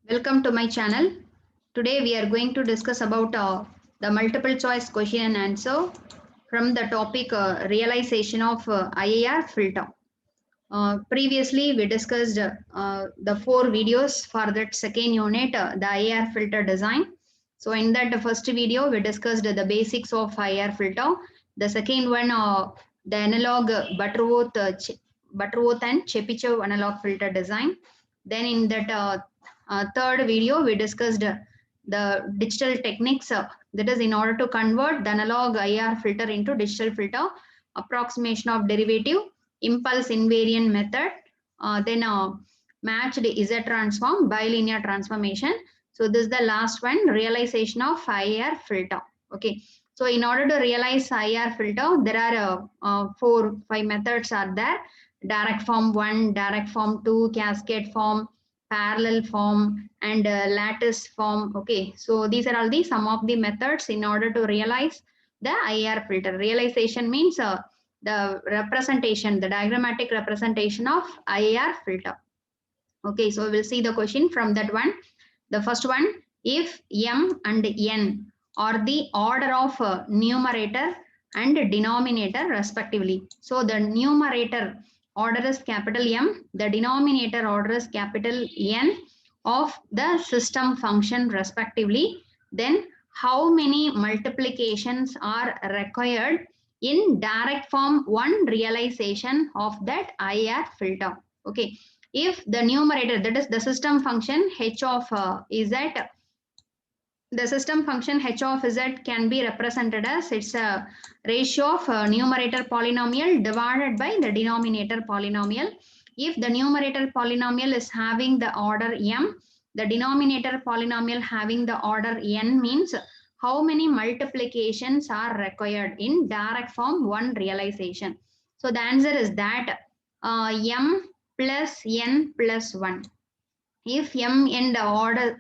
Welcome to my channel. Today we are going to discuss about the multiple choice question and answer from the topic realization of IAR filter. Previously we discussed the 4 videos for that second unit, the IAR filter design. So in that the first video we discussed the basics of IAR filter. The second one, the analog Butterworth and Chebyshev analog filter design. Then in that third video we discussed the digital techniques, that is in order to convert the analog IR filter into digital filter, approximation of derivative, impulse invariant method, then matched Z transform, bilinear transformation. So this is the last one, realization of IR filter. Okay. So in order to realize IR filter, there are 4-5 methods are there. Direct form 1, direct form 2, cascade form, parallel form, and lattice form. Okay, so these are all the some of the methods in order to realize the IR filter. Realization means the representation, the diagrammatic representation of IR filter. Okay, so we'll see the question from that one. The first one, if M and N are the order of numerator and denominator respectively. So the numerator order is capital M, the denominator order is capital N of the system function respectively. Then how many multiplications are required in direct form 1 realization of that IR filter? Okay, if the numerator, that is the system function h of z, the system function h of z can be represented as it's a ratio of numerator polynomial divided by the denominator polynomial. If the numerator polynomial is having the order m, the denominator polynomial having the order n, means how many multiplications are required in direct form 1 realization. So the answer is that m plus n plus 1. If m in the order,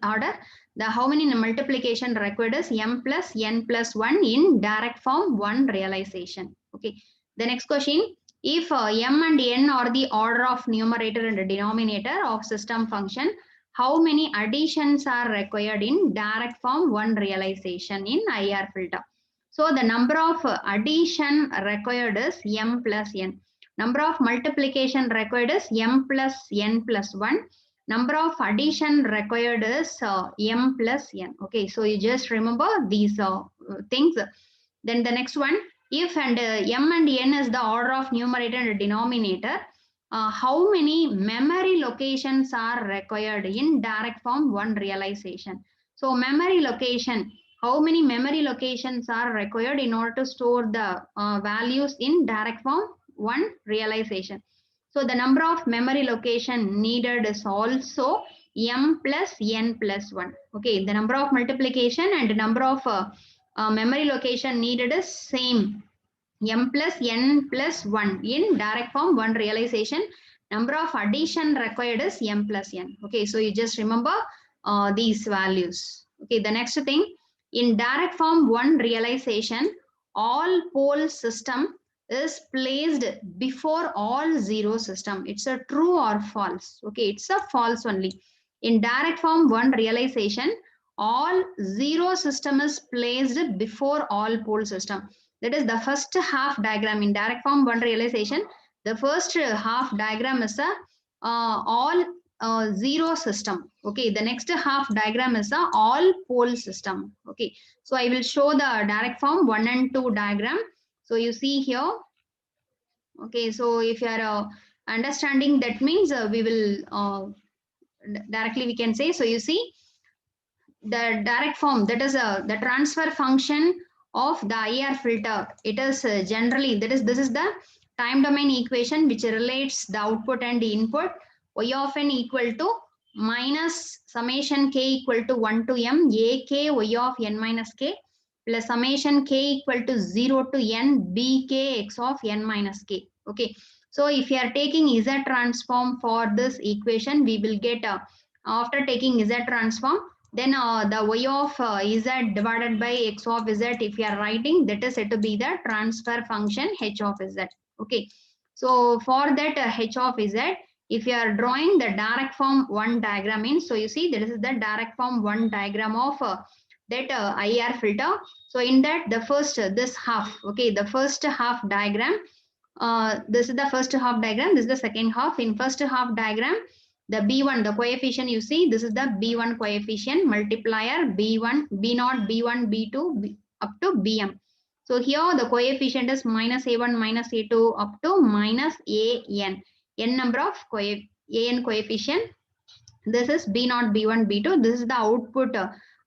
the how many multiplication required is m plus n plus 1 in direct form 1 realization. Okay. The next question, if m and n are the order of numerator and denominator of system function, how many additions are required in direct form 1 realization in IR filter? So the number of addition required is m plus n. Number of multiplication required is m plus n plus 1. Number of addition required is m plus n. Okay, so you just remember these things. Then the next one, if and m and n is the order of numerator and denominator, how many memory locations are required in direct form 1 realization? So memory location, how many memory locations are required in order to store the values in direct form 1 realization? So the number of memory location needed is also m plus n plus 1. Okay, the number of multiplication and number of memory location needed is same, m plus n plus 1 in direct form 1 realization. Number of addition required is m plus n. Okay, so you just remember these values. Okay, the next thing, in direct form 1 realization, all pole system is placed before all zero system. It's a true or false? Okay, it's a false only. In direct form 1 realization, all zero system is placed before all pole system. That is the first half diagram in direct form 1 realization. The first half diagram is a all zero system. Okay, the next half diagram is a all pole system. Okay, so I will show the direct form 1 and 2 diagram. So you see here. Okay, so if you are understanding, that means we will directly we can say. So you see the direct form, that is the transfer function of the IR filter. It is generally, that is, this is the time domain equation which relates the output and the input. Y of n equal to minus summation k equal to 1 to m a k y of n minus k plus summation k equal to 0 to n b k x of n minus k. Okay, so if you are taking Z transform for this equation, we will get after taking Z transform, then the y of z divided by x of z, if you are writing, that is said to be the transfer function h of z. Okay, so for that h of z, if you are drawing the direct form 1 diagram in, so you see this is the direct form 1 diagram of that IR filter. So in that the first this half, okay, the first half diagram, this is the first half diagram, this is the second half. In first half diagram, the B1, the coefficient you see, this is the B1 coefficient multiplier B1, B0, B1, B2, up to Bm. So here the coefficient is minus A1, minus A2 up to minus AN. N number of AN coefficient. This is B0, B1, B2. This is the output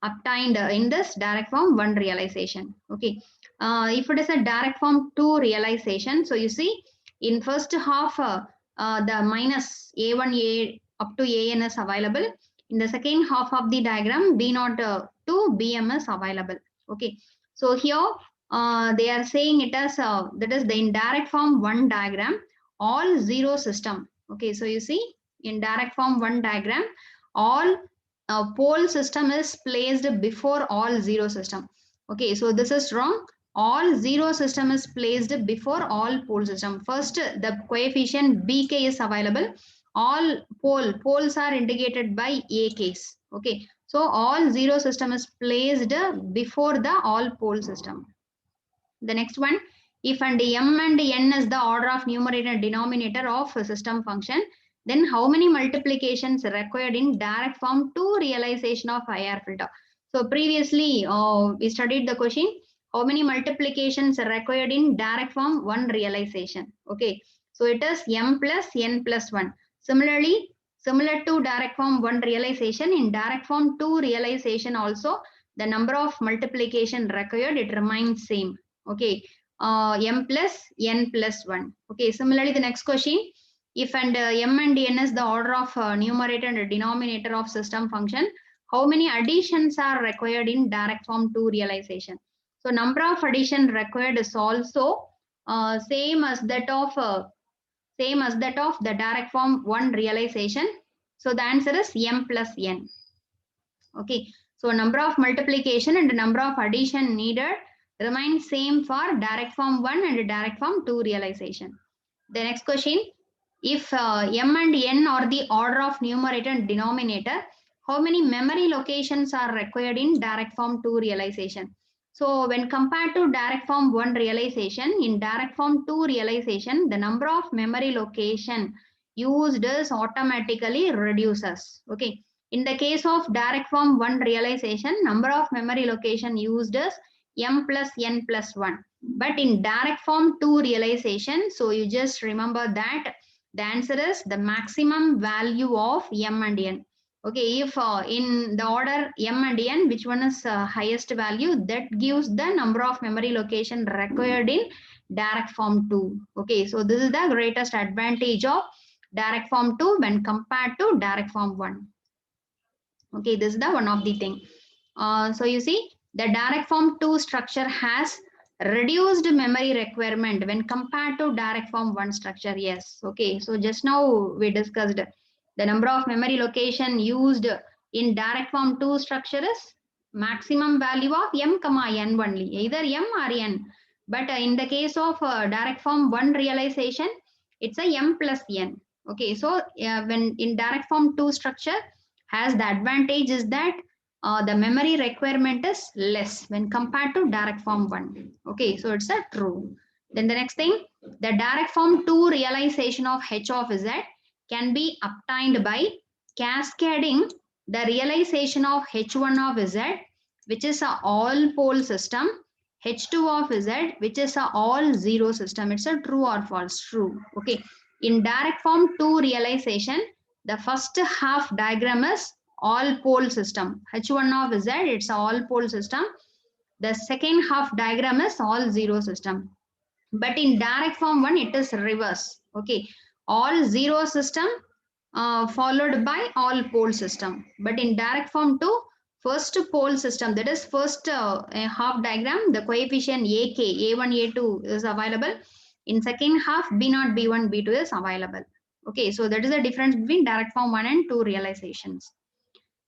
obtained in this direct form 1 realization. Okay. If it is a direct form 2 realization, so you see in first half the minus A1, A up to AN is available. In the second half of the diagram, B0 to BM is available. Okay. So here they are saying it as that is the indirect form 1 diagram, all zero system. Okay. So you see in direct form 1 diagram, all pole system is placed before all zero system. Okay, so this is wrong. All zero system is placed before all pole system. First, the coefficient BK is available. All poles are indicated by AKs. Okay, so all zero system is placed before the all pole system. The next one, if and m and n is the order of numerator and denominator of a system function, then how many multiplications required in direct form to realization of IR filter? So previously we studied the question, how many multiplications required in direct form 1 realization. Okay, so it is m plus n plus 1. Similarly, similar to direct form 1 realization, in direct form 2 realization also, the number of multiplication required, it remains same. Okay, m plus n plus 1. Okay, similarly the next question, if and m and n is the order of numerator and denominator of system function, how many additions are required in direct form 2 realization? So number of addition required is also same as that of the direct form 1 realization. So the answer is m plus n. Okay, so number of multiplication and number of addition needed remain same for direct form 1 and direct form 2 realization. The next question, if m and n are the order of numerator and denominator, how many memory locations are required in direct form 2 realization? So when compared to direct form 1 realization, in direct form 2 realization, the number of memory location used is automatically reduces. Okay, in the case of direct form 1 realization, number of memory location used is m plus n plus 1. But in direct form 2 realization, so you just remember that the answer is the maximum value of m and n. Okay, if in the order m and n, which one is highest value, that gives the number of memory location required in direct form 2. Okay, so this is the greatest advantage of direct form 2 when compared to direct form 1. Okay, this is the one of the thing. So you see the direct form 2 structure has reduced memory requirement when compared to direct form 1 structure. Yes, okay, so just now we discussed the number of memory location used in direct form 2 structure is maximum value of m comma n only, either m or n. But in the case of direct form 1 realization, it's a m plus n. Okay, so when in direct form 2 structure has the advantage is that the memory requirement is less when compared to direct form 1. Okay, so it's a true. Then the next thing, the direct form 2 realization of h of z can be obtained by cascading the realization of h1 of z, which is a all pole system, h2 of z, which is a all zero system. It's a true or false? True. Okay, in direct form 2 realization, the first half diagram is all pole system. H1 of Z, it's all pole system. The second half diagram is all zero system. But in direct form 1, it is reverse. Okay, all zero system followed by all pole system. But in direct form 2, first pole system, that is first half diagram, the coefficient AK, A1, A2 is available. In second half, B0, B1, B2 is available. Okay, so that is the difference between direct form 1 and 2 realizations.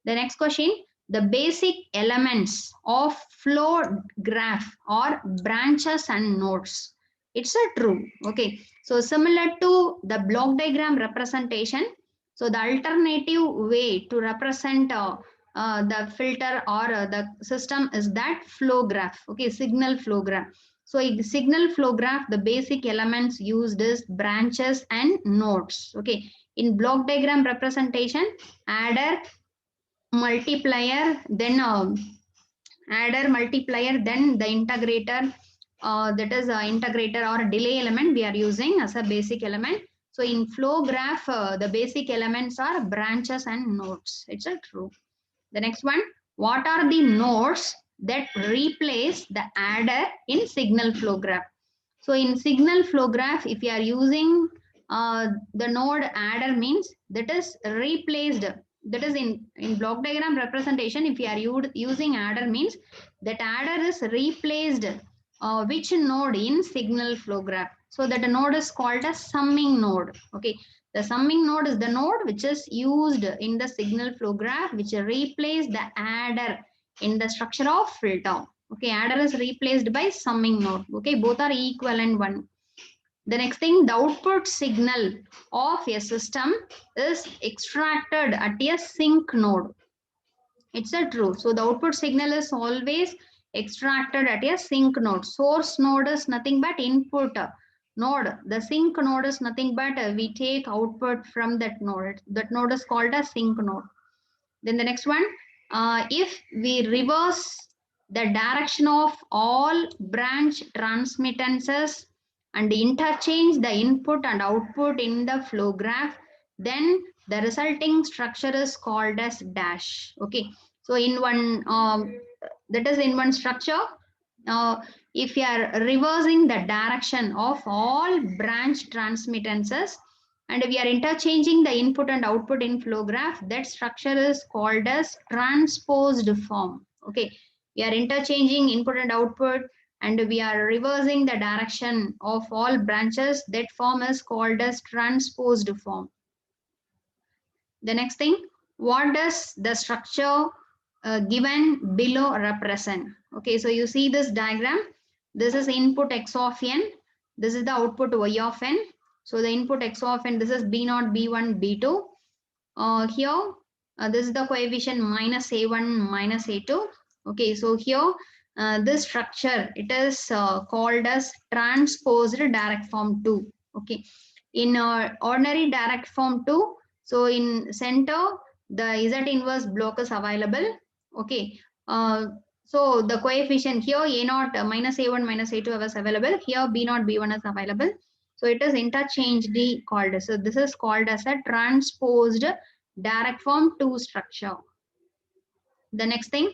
The next question, the basic elements of flow graph are branches and nodes. It's a true. Okay. So similar to the block diagram representation. So the alternative way to represent the filter or the system is that flow graph. Okay, signal flow graph. So in signal flow graph, the basic elements used is branches and nodes. Okay. In block diagram representation, adder, multiplier, then adder, multiplier, then the integrator, that is integrator or delay element we are using as a basic element. So in flow graph, the basic elements are branches and nodes. It's a true. The next one, what are the nodes that replace the adder in signal flow graph? So in signal flow graph, if you are using the node adder means that is replaced. That is in block diagram representation, if you are using adder means that adder is replaced which node in signal flow graph. So that node is called a summing node. Okay. The summing node is the node which is used in the signal flow graph, which replace the adder in the structure of filter. Okay, adder is replaced by summing node. Okay, both are equivalent one. The next thing, the output signal of a system is extracted at a sink node. It's a true. So the output signal is always extracted at a sink node. Source node is nothing but input node. The sink node is nothing but we take output from that node. That node is called a sink node. Then the next one, if we reverse the direction of all branch transmittances and interchange the input and output in the flow graph, then the resulting structure is called as dash. Okay. So in one, that is in one structure, uh, if you are reversing the direction of all branch transmittances and we are interchanging the input and output in flow graph, that structure is called as transposed form. Okay, we are interchanging input and output and we are reversing the direction of all branches, that form is called as transposed form. The next thing, what does the structure given below represent? Okay, so you see this diagram. This is input x of n. This is the output y of n. So the input x of n, this is b0, b1, b2. Here, this is the coefficient minus a1, minus a2. Okay, so here, this structure, it is called as transposed direct form 2. Okay, in ordinary direct form 2, so in center, the Z inverse block is available. Okay. So the coefficient here A0 minus A1 minus A2 was available. Here B0 B1 is available. So it is interchangedly called. So this is called as a transposed direct form 2 structure. The next thing,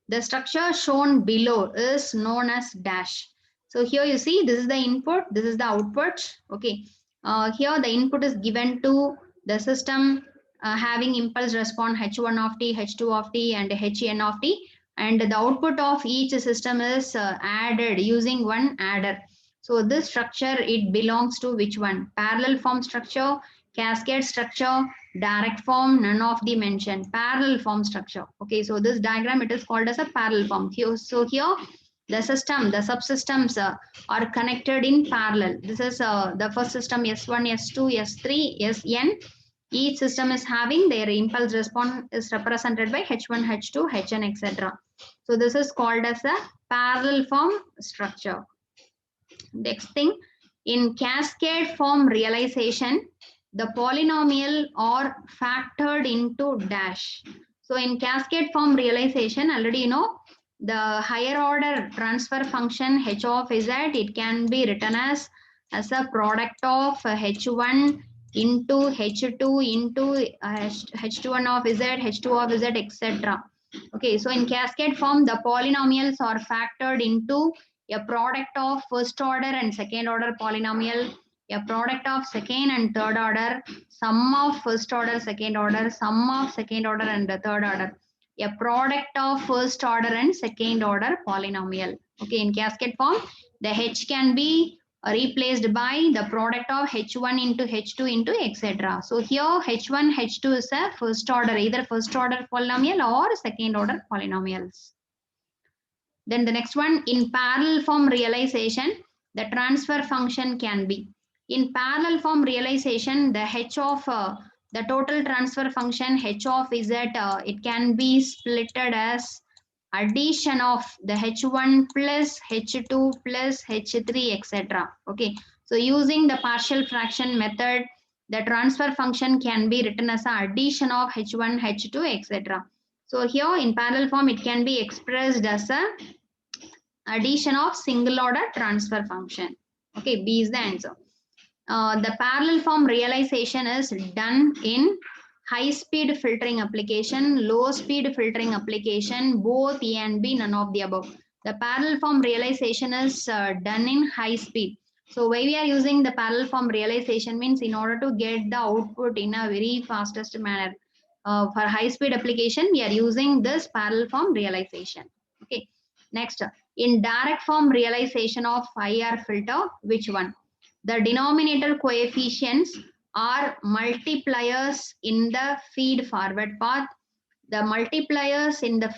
the structure shown below is known as dash. So here you see this is the input, this is the output. Okay. Here the input is given to the system having impulse response h1 of t, h2 of t and hn of t, and the output of each system is added using one adder. So this structure, it belongs to which one? Parallel form structure, cascade structure, direct form, none of the mentioned. Parallel form structure. Okay, so this diagram, it is called as a parallel form. So here the system, the subsystems are connected in parallel. This is the first system S1, S2, S3, Sn. Each system is having their impulse response is represented by H1, H2, Hn, etc. So this is called as a parallel form structure. Next thing, in cascade form realization, the polynomial are factored into dash. So in cascade form realization, already you know, the higher order transfer function h of z, it can be written as a product of h1 into h2 into h1 of z, h2 of z, etc. Okay, so in cascade form, the polynomials are factored into a product of first order and second order polynomial, a product of second and third order, sum of first order, second order, sum of second order and the third order, a product of first order and second order polynomial. Okay, in cascade form, the h can be replaced by the product of h1 into h2 into etc. So here h1, h2 is a first order, either first order polynomial or second order polynomials. Then the next one, in parallel form realization, the transfer function can be. In parallel form realization, the h of the total transfer function h of z, it can be splitted as addition of the h1 plus h2 plus h3 etc. Okay, so using the partial fraction method, the transfer function can be written as a addition of h1 h2 etc. So here in parallel form it can be expressed as a addition of single order transfer function. Okay, B is the answer. The parallel form realization is done in high speed filtering application, low speed filtering application, both A and B, none of the above. The parallel form realization is done in high speed. So why we are using the parallel form realization means in order to get the output in a very fastest manner. For high speed application, we are using this parallel form realization. Okay. Next, in direct form realization of IR filter, which one? The denominator coefficients are multipliers in the feed forward path. The multipliers in the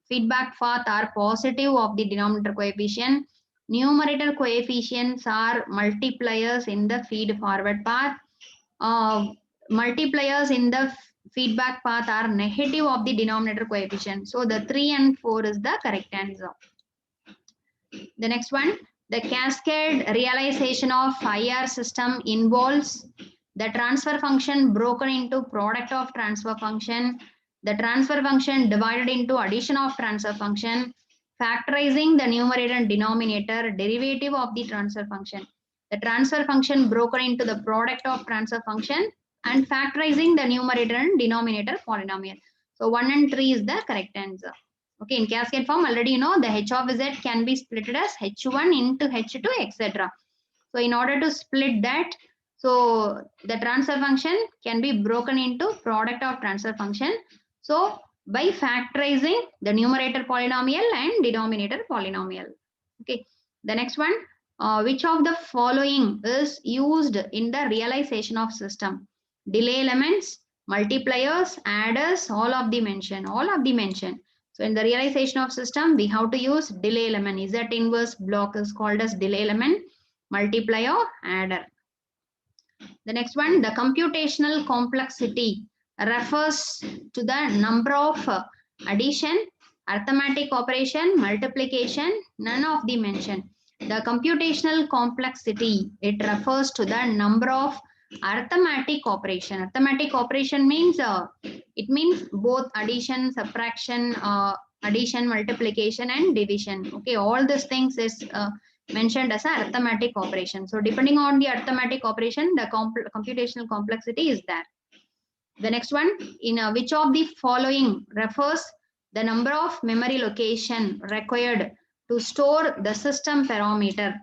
feedback path are positive of the denominator coefficient. Numerator coefficients are multipliers in the feed forward path. Multipliers in the feedback path are negative of the denominator coefficient. So the 3 and 4 is the correct answer. The next one, the cascade realization of IR system involves the transfer function broken into product of transfer function, the transfer function divided into addition of transfer function, factorizing the numerator and denominator, derivative of the transfer function, the transfer function broken into the product of transfer function, and factorizing the numerator and denominator polynomial. So 1 and 3 is the correct answer. Okay, in cascade form, already you know the h of z can be split as h1 into h2, etc. So in order to split that, so the transfer function can be broken into product of transfer function. So by factorizing the numerator polynomial and denominator polynomial. Okay, the next one, which of the following is used in the realization of system? Delay elements, multipliers, adders, all of the mention, all of the mention. So in the realization of system, we have to use delay element. Z inverse block is called as delay element, multiplier, adder. The next one, the computational complexity refers to the number of addition, arithmetic operation, multiplication, none of the mention. The computational complexity, it refers to the number of arithmetic operation. Arithmetic operation means it means both addition, subtraction, addition, multiplication, and division. Okay, all these things is mentioned as a arithmetic operation. So depending on the arithmetic operation, the computational complexity is there. The next one, in which of the following refers the number of memory location required to store the system parameter,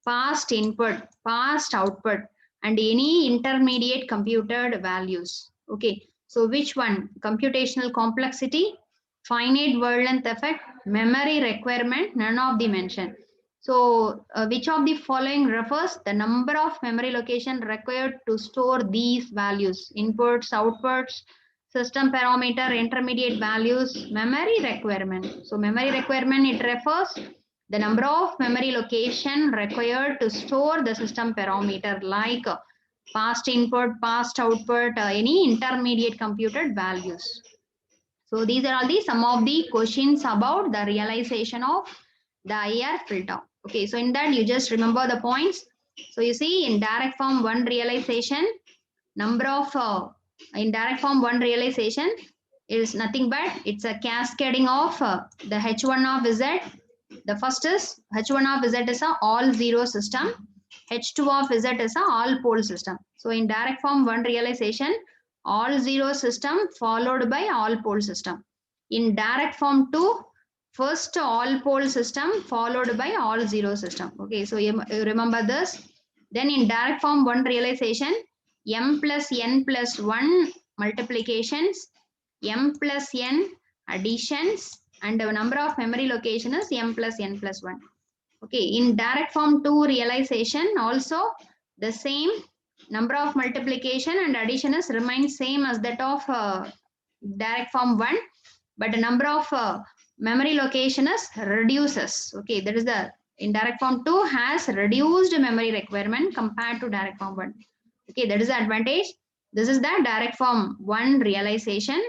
past input, past output, and any intermediate computed values. Okay, so which one? Computational complexity, finite word length effect, memory requirement, none of the mention. So which of the following refers the number of memory location required to store these values? Inputs, outputs, system parameter, intermediate values, memory requirement. So memory requirement, it refers the number of memory location required to store the system parameter like past input, past output, any intermediate computed values. So these are all the some of the questions about the realization of the IR filter. Okay, so in that you just remember the points. So you see in direct form one realization, number of in direct form one realization is nothing but it's a cascading of the H1 of Z. The first is H1 of Z is a all zero system. H2 of Z is a all pole system. So in direct form one realization, all zero system followed by all pole system. In direct form 2, first all pole system followed by all zero system. Okay, so you remember this. Then in direct form 1 realization, m plus n plus 1 multiplications, m plus n additions, and the number of memory location is m plus n plus 1. Okay, in direct form 2 realization also the same number of multiplication and addition is remains same as that of direct form 1, but the number of memory location is reduces. Okay, that is the in direct form 2 has reduced memory requirement compared to direct form 1. Okay, that is the advantage. This is the direct form 1 realization.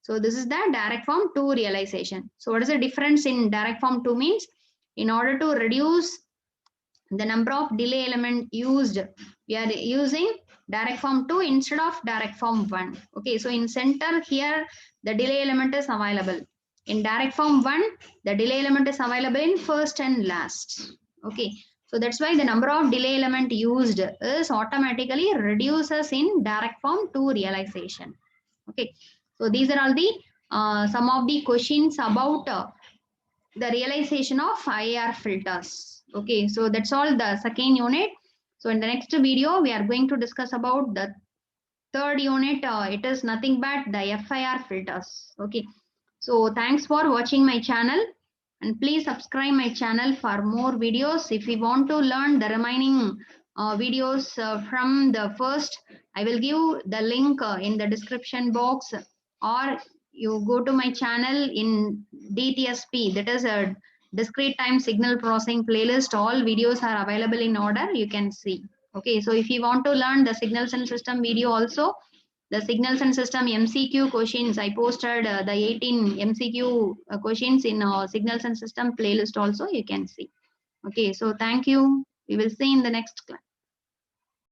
So this is the direct form 2 realization. So what is the difference in direct form 2 means? In order to reduce the number of delay element used, we are using direct form 2 instead of direct form 1. Okay, so in center here, the delay element is available. In direct form 1, the delay element is available in first and last. Okay, so that's why the number of delay element used is automatically reduces in direct form 2 realization. Okay, so these are all the some of the questions about the realization of IR filters. Okay, so that's all the second unit. So in the next video, we are going to discuss about the third unit. It is nothing but the FIR filters. Okay, so thanks for watching my channel and please subscribe my channel for more videos. If you want to learn the remaining videos from the first, I will give the link in the description box, or you go to my channel in DTSP, that is a discrete time signal processing playlist. All videos are available in order, you can see. Okay, so if you want to learn the signals and system video also, the signals and system MCQ questions, I posted the 18 MCQ questions in signals and system playlist also, you can see. Okay, so thank you. We will see in the next class.